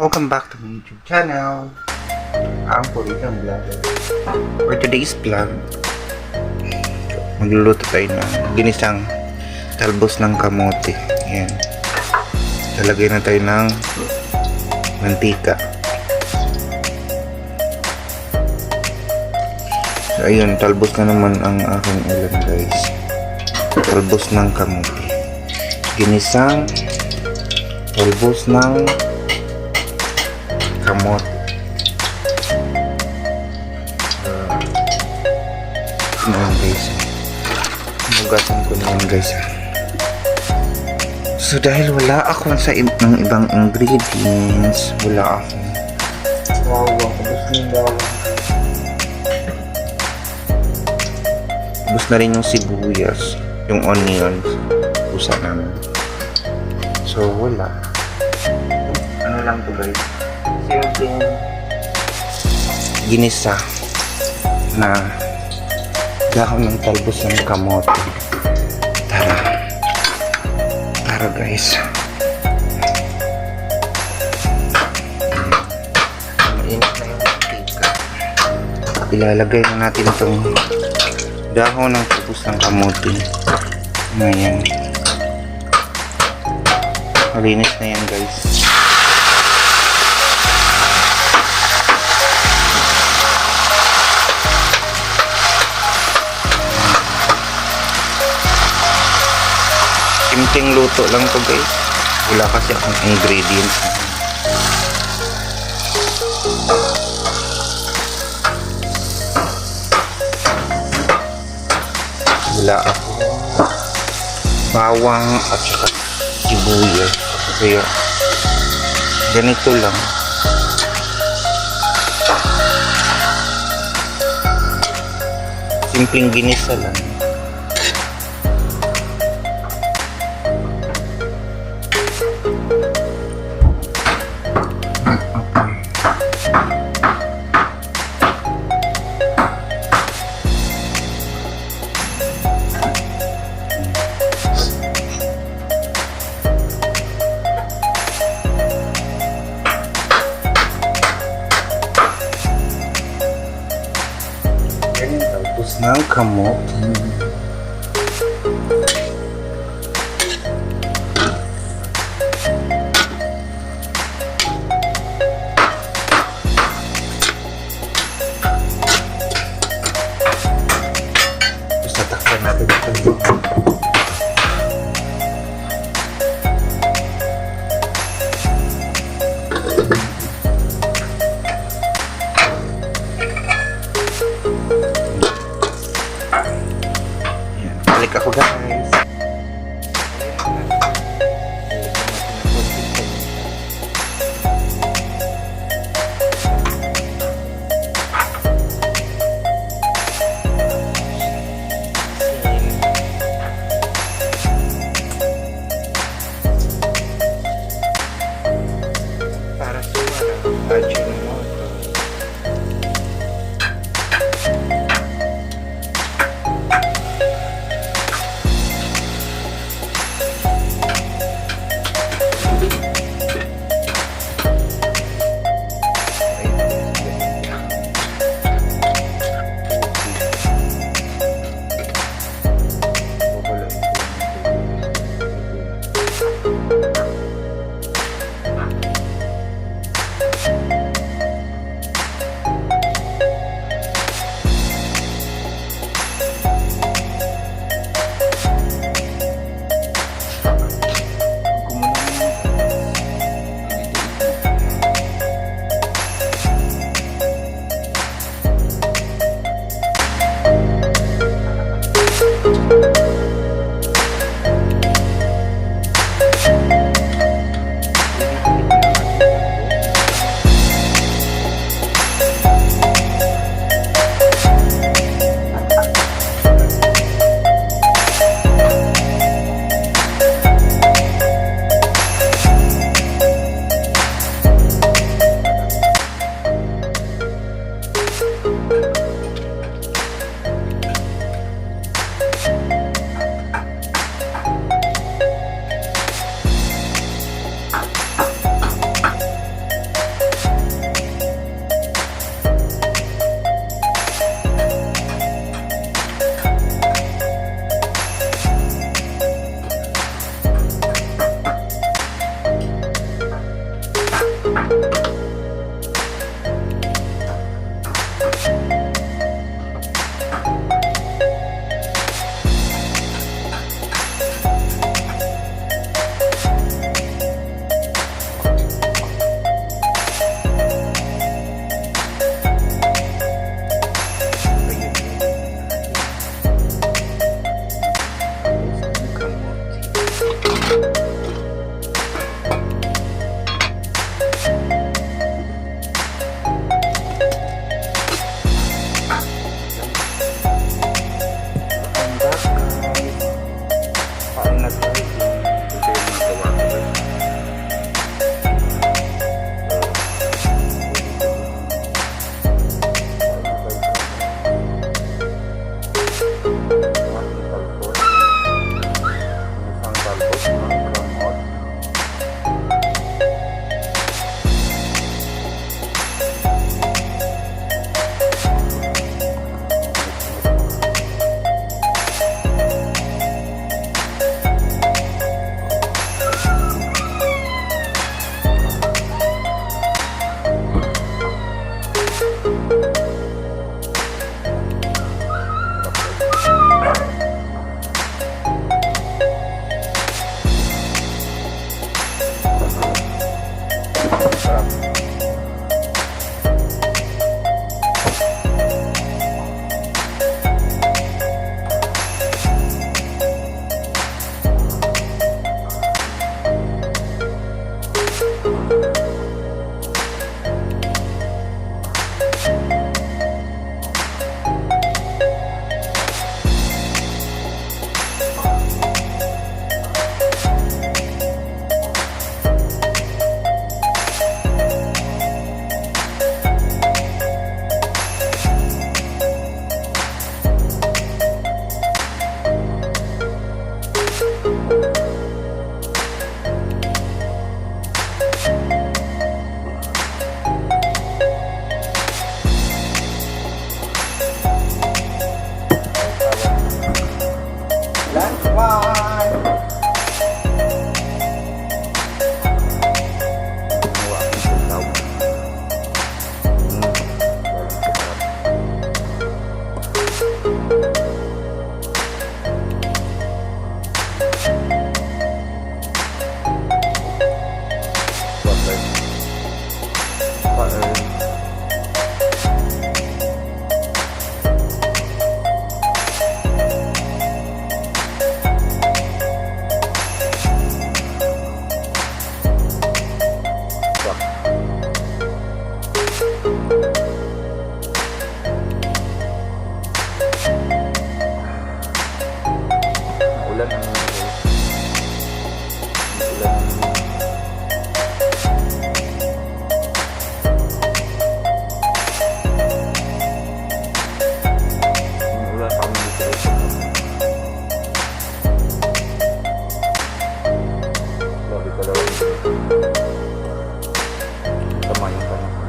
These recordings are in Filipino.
Welcome back to my YouTube channel. Ang Puritang Vlogger. For today's vlog, magluluto tayo ng ginisang talbos ng kamote. Ayan. Lalagay na tayo ng mantika. So, ayun, talbos na naman ang aking ulam, guys. Talbos ng kamote. Ginisang talbos ng kamote. Ayan, guys. Mugasan ko na yan, guys. So dahil wala ako sa ng ibang ingredients, wala ako. Wow, tapos nila. Tapos na rin yung sibuyas, yung onions, pusa namin. So wala. Ano lang to, guys? Simple ginisa na dahon ng talbos ng kamote. Tara guys. Mainit na yung mantika. Ilalagay na natin itong dahon ng talbos ng kamote. Ngayon. Malinis na yan, guys. Simpleng luto lang to, guys. Wala kasi akong ingredients. Wala ako bawang at saka sibuyas. Kaya ganito lang. Simpleng ginisa lang. Tapos ng kamote. Tapos tatakpan natin ito. Sarap. Lunch one! Gumawa akong sasaw. Ulan ang ulan kami dito. Lagi ka daw dito. Tama yung panahon.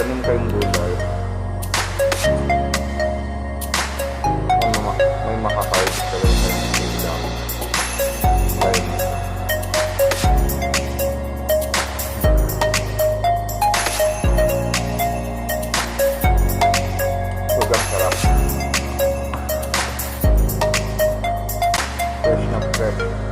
Tanim kayong gulay, may makakain sa loob kayong gulay. Sobrang sarap. Fresh na fresh.